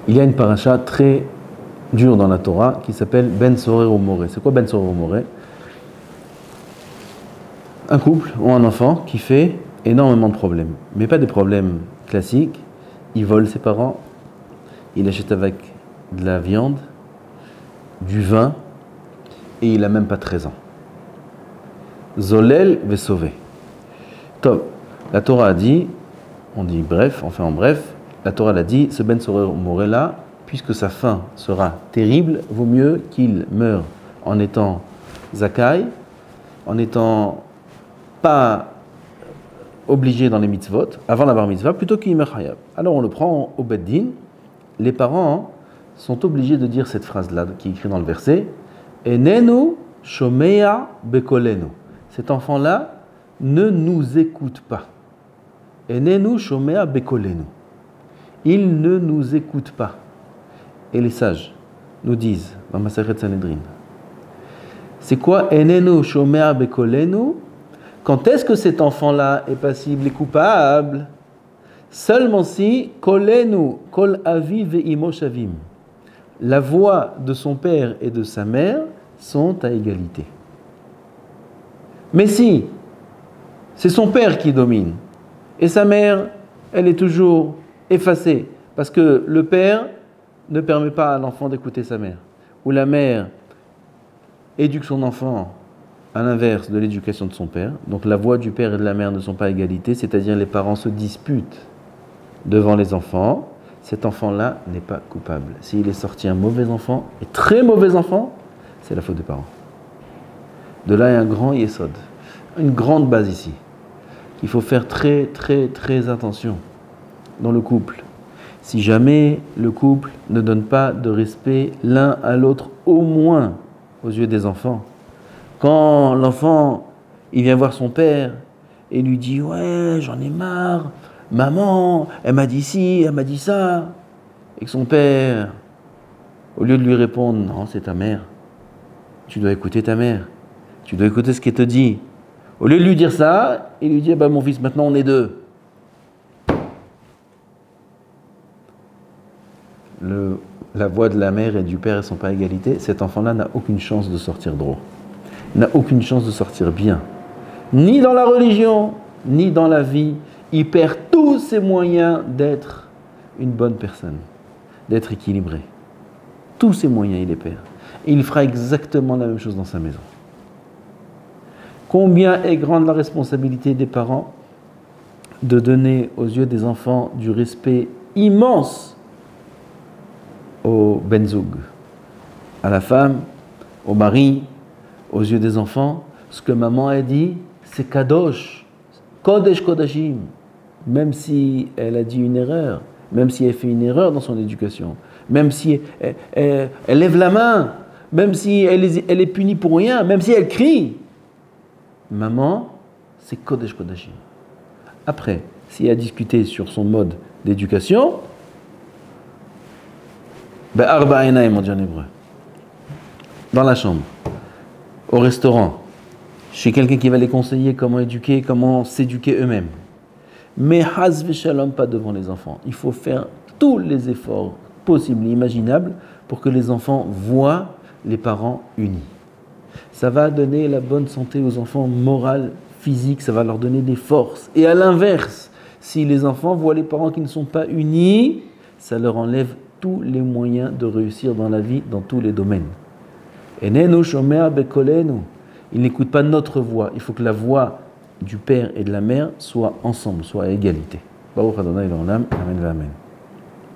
Il y a une paracha très dure dans la Torah qui s'appelle Ben Sorer ou Moré. C'est quoi Ben Sorer ou Moré? Un couple ou un enfant qui fait énormément de problèmes, mais pas des problèmes classiques. Il vole ses parents, il achète avec de la viande, du vin, et il n'a même pas 13 ans. Zolel ve sauvé. Top. La Torah a dit, on dit bref, enfin en bref, la Torah l'a dit, ce Ben Sorer Moré là, puisque sa fin sera terrible, vaut mieux qu'il meure en étant zakai, en étant pas obligé dans les mitzvot, avant la bar mitzvah, plutôt qu'il meurt hayab. Alors on le prend au beddin, les parents sont obligés de dire cette phrase-là qui est écrite dans le verset, Enenu shomea bekolenu. Cet enfant-là ne nous écoute pas. Enenu shomea bekolenu. Il ne nous écoute pas. Et les sages nous disent dans Masechet Sanhedrin, c'est quoi Enenu shomea bekolenu? Quand est-ce que cet enfant-là est passible et coupable? Seulement si kolenu kol avi ve'imo shavim. La voix de son père et de sa mère sont à égalité. Mais si c'est son père qui domine et sa mère, elle est toujours effacée parce que le père ne permet pas à l'enfant d'écouter sa mère, ou la mère éduque son enfant à l'inverse de l'éducation de son père, donc la voix du père et de la mère ne sont pas à égalité, c'est-à-dire les parents se disputent devant les enfants, cet enfant-là n'est pas coupable. S'il est sorti un mauvais enfant, et très mauvais enfant, c'est la faute des parents. De là, il y a un grand yesod, une grande base ici, qu'il faut faire très, très, très attention dans le couple. Si jamais le couple ne donne pas de respect l'un à l'autre, au moins aux yeux des enfants, quand l'enfant, il vient voir son père et lui dit « Ouais, j'en ai marre, maman, elle m'a dit ci, elle m'a dit ça. » Et que son père, au lieu de lui répondre « Non, c'est ta mère. Tu dois écouter ta mère. Tu dois écouter ce qu'elle te dit. » Au lieu de lui dire ça, il lui dit « Mon fils, maintenant on est deux. » La voix de la mère et du père ne sont pas à égalité. Cet enfant-là n'a aucune chance de sortir droit. N'a aucune chance de sortir bien. Ni dans la religion, ni dans la vie. Il perd tous ses moyens d'être une bonne personne, d'être équilibré. Tous ses moyens, il les perd. Et il fera exactement la même chose dans sa maison. Combien est grande la responsabilité des parents de donner aux yeux des enfants du respect immense au benzoug, à la femme, au mari, aux yeux des enfants. Ce que maman a dit, c'est kadosh, kodesh kodashim. Même si elle a dit une erreur, même si elle fait une erreur dans son éducation, même si elle lève la main, même si elle est punie pour rien, même si elle crie, maman, c'est kodesh kodashim. Après, si elle a discuté sur son mode d'éducation, arba einaim, on dit en hébreu, dans la chambre, au restaurant, chez quelqu'un qui va les conseiller comment éduquer, comment s'éduquer eux-mêmes. Mais haz v'shalom, pas devant les enfants. Il faut faire tous les efforts possibles et imaginables pour que les enfants voient les parents unis. Ça va donner la bonne santé aux enfants, morale, physique, ça va leur donner des forces. Et à l'inverse, si les enfants voient les parents qui ne sont pas unis, ça leur enlève tous les moyens de réussir dans la vie, dans tous les domaines. Enenu shomea bekolenu. Il n'écoute pas notre voix. Il faut que la voix du père et de la mère soit ensemble, soit à égalité. Baruch Adonai l'olam, amen, amen.